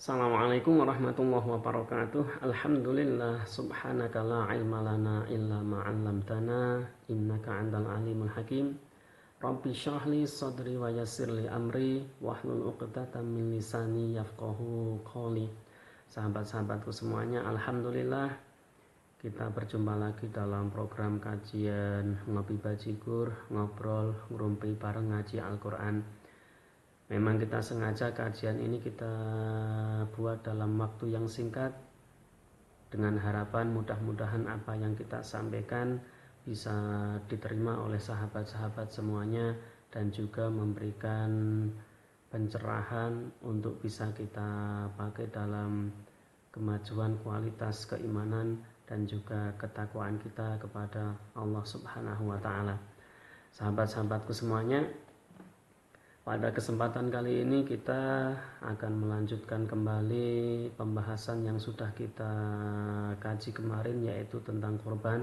Assalamualaikum warahmatullahi wabarakatuh. Alhamdulillah subhanaka la ilma lana illa ma 'allamtana innaka antal alimul hakim. Rabbi shrah li sadri wa yassir li amri wahlul 'uqdatam min lisani yafqahu qawli. Sahabat-sahabatku semuanya, alhamdulillah kita berjumpa lagi dalam program kajian Ngopi Bajigur, ngobrol ngerumpi bareng ngaji Al-Qur'an. Memang kita sengaja kajian ini kita buat dalam waktu yang singkat dengan harapan mudah-mudahan apa yang kita sampaikan bisa diterima oleh sahabat-sahabat semuanya dan juga memberikan pencerahan untuk bisa kita pakai dalam kemajuan kualitas keimanan dan juga ketakwaan kita kepada Allah Subhanahu wa taala. Sahabat-sahabatku semuanya, pada kesempatan kali ini kita akan melanjutkan kembali pembahasan yang sudah kita kaji kemarin, yaitu tentang korban.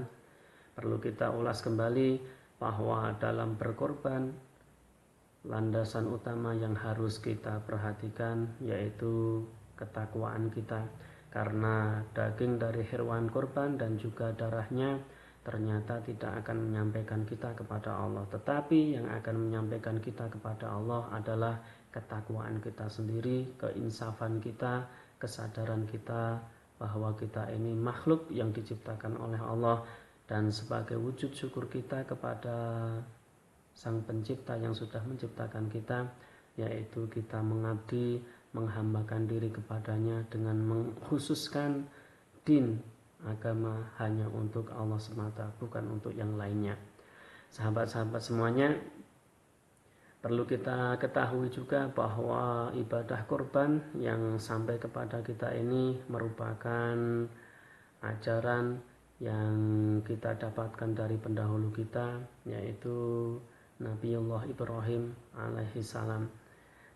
Perlu kita ulas kembali bahwa dalam berkorban, landasan utama yang harus kita perhatikan yaitu ketakwaan kita. Karena daging dari hewan korban dan juga darahnya ternyata tidak akan menyampaikan kita kepada Allah, tetapi yang akan menyampaikan kita kepada Allah adalah ketakwaan kita sendiri, keinsafan kita, kesadaran kita bahwa kita ini makhluk yang diciptakan oleh Allah, dan sebagai wujud syukur kita kepada Sang Pencipta yang sudah menciptakan kita, yaitu kita mengabdi, menghambakan diri kepadanya dengan mengkhususkan din agama hanya untuk Allah semata, bukan untuk yang lainnya. Sahabat-sahabat semuanya, perlu kita ketahui juga bahwa ibadah kurban yang sampai kepada kita ini merupakan ajaran yang kita dapatkan dari pendahulu kita, yaitu Nabiullah Ibrahim alaihi salam.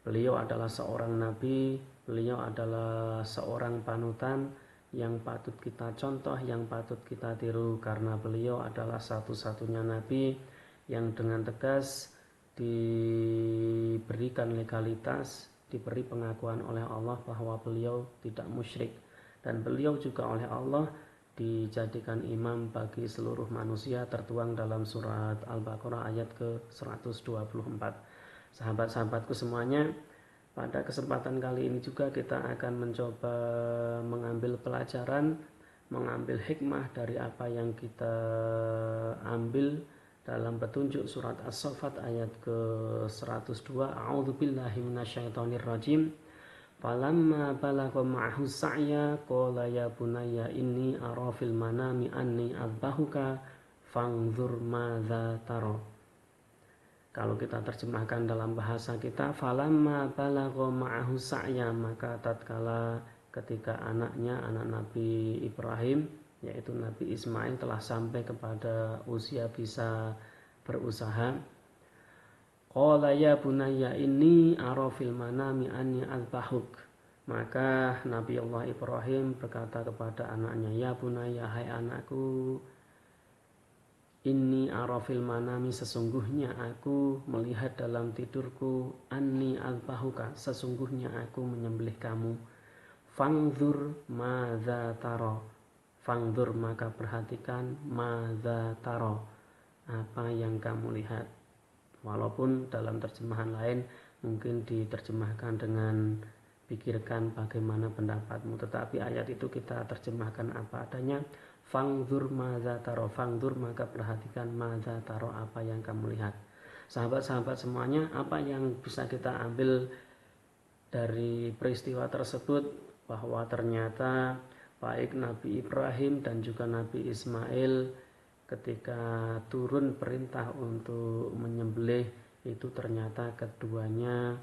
Beliau adalah seorang nabi, beliau adalah seorang panutan yang patut kita contoh, yang patut kita tiru, karena beliau adalah satu-satunya nabi yang dengan tegas diberikan legalitas, diberi pengakuan oleh Allah bahwa beliau tidak musyrik, dan beliau juga oleh Allah dijadikan imam bagi seluruh manusia, tertuang dalam surat Al-Baqarah ayat ke-124. Sahabat-sahabatku semuanya, pada kesempatan kali ini juga kita akan mencoba mengambil pelajaran, mengambil hikmah dari apa yang kita ambil dalam petunjuk surat As-Saffat ayat ke-102. A'udzubillahi minasyaitonirrajim. Falamma balagha ma'ahu sa'ya qala ya bunayya inni ara fil manami anni adbahuka fanzur madza tara. Kalau kita terjemahkan dalam bahasa kita, falamma balagha ma'ahu sa'ya, maka tatkala ketika anak Nabi Ibrahim, yaitu Nabi Ismail, telah sampai kepada usia bisa berusaha, qala ya bunayya inni ara fil manami anni azbahuk, maka Nabi Allah Ibrahim berkata kepada anaknya, ya bunayya, hai anakku, inni arafil manami, sesungguhnya aku melihat dalam tidurku, anni albahuka, sesungguhnya aku menyembelih kamu, fangzur madza taro, fangzur maka perhatikan, madza taro, apa yang kamu lihat. Walaupun dalam terjemahan lain mungkin diterjemahkan dengan pikirkan bagaimana pendapatmu, tetapi ayat itu kita terjemahkan apa adanya, fangzur madza taro, fangzur maka perhatikan, madza taro apa yang kamu lihat. Sahabat-sahabat semuanya, apa yang bisa kita ambil dari peristiwa tersebut, bahwa ternyata baik Nabi Ibrahim dan juga Nabi Ismail ketika turun perintah untuk menyembelih itu, ternyata keduanya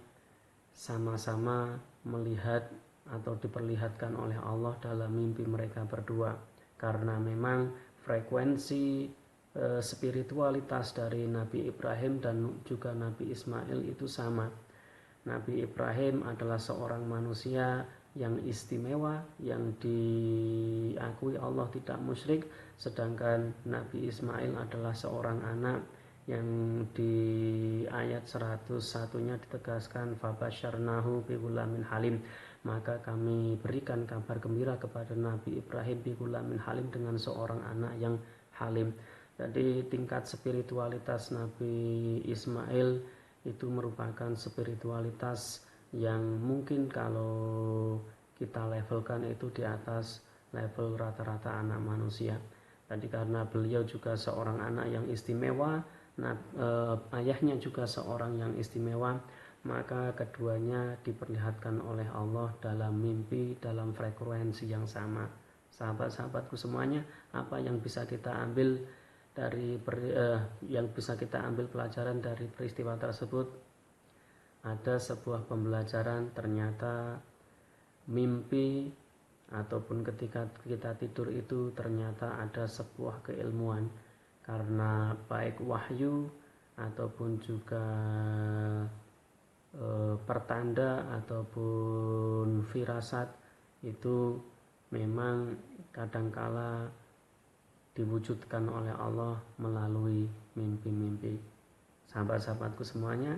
sama-sama melihat atau diperlihatkan oleh Allah dalam mimpi mereka berdua. Karena memang frekuensi spiritualitas dari Nabi Ibrahim dan juga Nabi Ismail itu sama. Nabi Ibrahim adalah seorang manusia yang istimewa, yang diakui Allah tidak musyrik, sedangkan Nabi Ismail adalah seorang anak yang di ayat 101-nya ditegaskan fabasyarnahu bighulamin halim, maka kami berikan kabar gembira kepada Nabi Ibrahim bi gulamin halim, dengan seorang anak yang halim. Jadi tingkat spiritualitas Nabi Ismail itu merupakan spiritualitas yang mungkin kalau kita levelkan itu di atas level rata-rata anak manusia. Tadi karena beliau juga seorang anak yang istimewa, ayahnya juga seorang yang istimewa, maka keduanya diperlihatkan oleh Allah dalam mimpi, dalam frekuensi yang sama. Sahabat-sahabatku semuanya, apa yang bisa kita ambil pelajaran dari peristiwa tersebut? Ada sebuah pembelajaran, ternyata mimpi ataupun ketika kita tidur itu ternyata ada sebuah keilmuan, karena baik wahyu ataupun juga pertanda ataupun firasat itu memang kadangkala diwujudkan oleh Allah melalui mimpi-mimpi. Sahabat-sahabatku semuanya,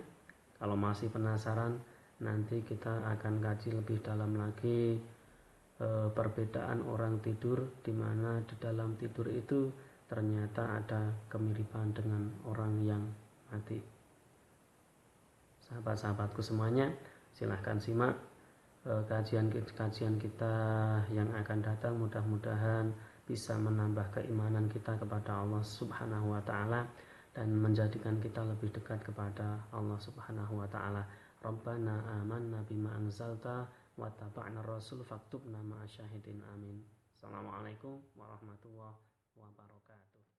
kalau masih penasaran, nanti kita akan kaji lebih dalam lagi perbedaan orang tidur, di mana di dalam tidur itu ternyata ada kemiripan dengan orang yang mati. Sahabat-sahabatku semuanya, silahkan simak kajian kita yang akan datang. Mudah-mudahan bisa menambah keimanan kita kepada Allah Subhanahu wa taala dan menjadikan kita lebih dekat kepada Allah Subhanahu wa taala. Rabbana amanna bima anzalta wa taba'na rasul faktubna ma'asyahidin, amin. Assalamualaikum warahmatullahi wabarakatuh.